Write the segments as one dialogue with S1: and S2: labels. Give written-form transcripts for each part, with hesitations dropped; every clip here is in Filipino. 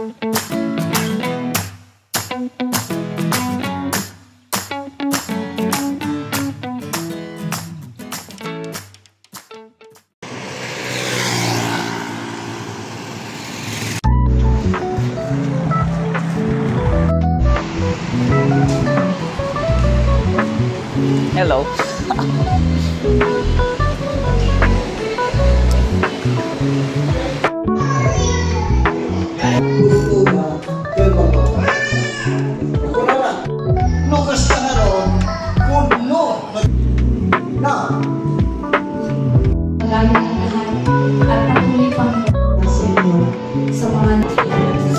S1: Hello.
S2: Lukas ka na ron, puno na.
S3: Maraming ang lahat at patuloy pang sa inyo sa mga
S4: palaging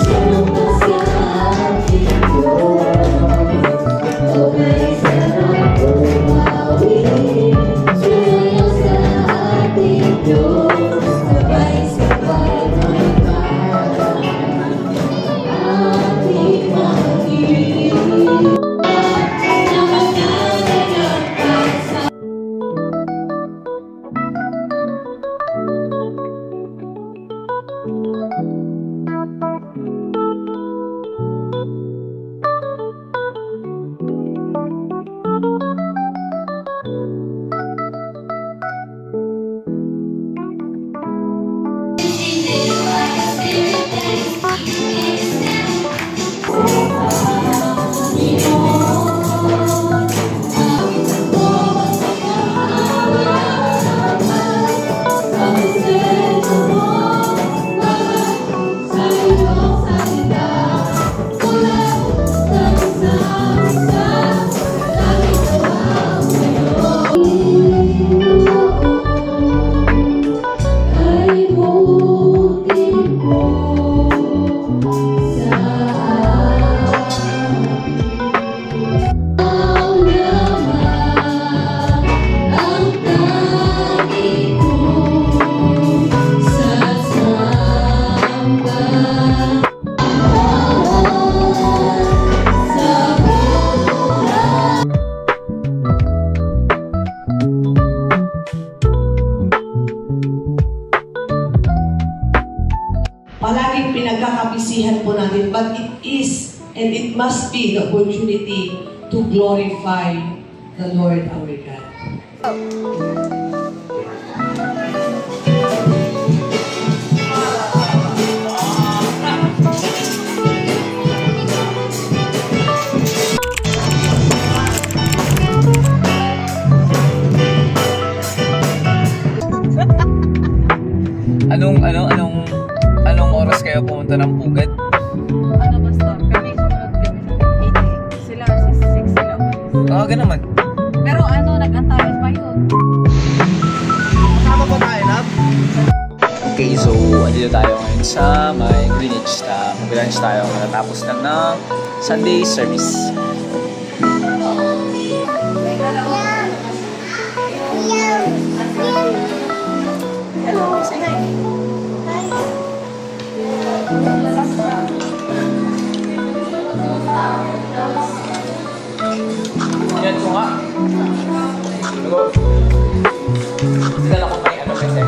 S4: pinagkakabisihan po natin, but it is and it must be the opportunity to glorify the Lord our God.
S1: Anong oras kayo pumunta ng Pugad?
S5: Ano basta, kami sumunod kami ng 8. Sila 6 sila.
S1: Kaga naman.
S5: Pero nag-antayan pa yun.
S2: Kasama po tayo, love?
S1: Okay, so andito tayo ngayon sa may Greenwich. Mag-lunch tayo matapos lang ng Sunday service.
S5: Hello, say hi.
S1: Yan ko nga. Sinala ko may kasi.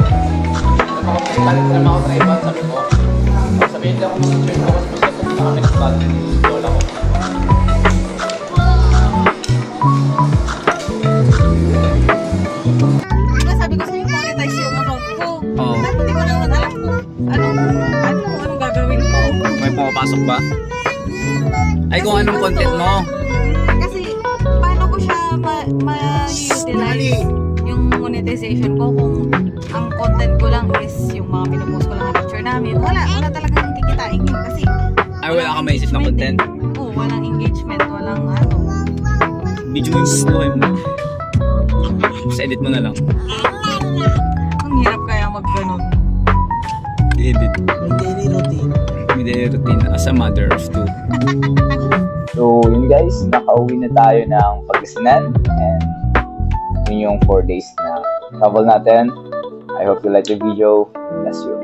S1: Alam ako sa iba, sabi ko. Sabihin lang ako mag-trip ako sa mga kung kami nagpag. Lola ko.
S5: Sabi ko sa'yo, monetize yung account ko.
S1: Oo.
S5: Tapos hindi ko naman alam kung anong gagawin ko.
S1: May pumapasok ba? Ay, kung anong content mo.
S5: Kasi, paano ko siya ma-utilize yung monetization ko kung ang content ko lang is yung mga pinupost ko lang na picture namin. Wala talagang kikitain yun kasi
S1: Ay, wala kang maisip na content?
S5: Oo, walang engagement, walang
S1: Video yung slow mo. Tapos edit mo na lang.
S5: Ang hirap kaya mag-ganon.
S1: Edit.
S2: May daily routine.
S1: May daily routine as a mother of two. So, yun guys, nakauwi na tayo ng Pangasinan and yun yung 4 days na travel natin. I hope you like the video. Bless you.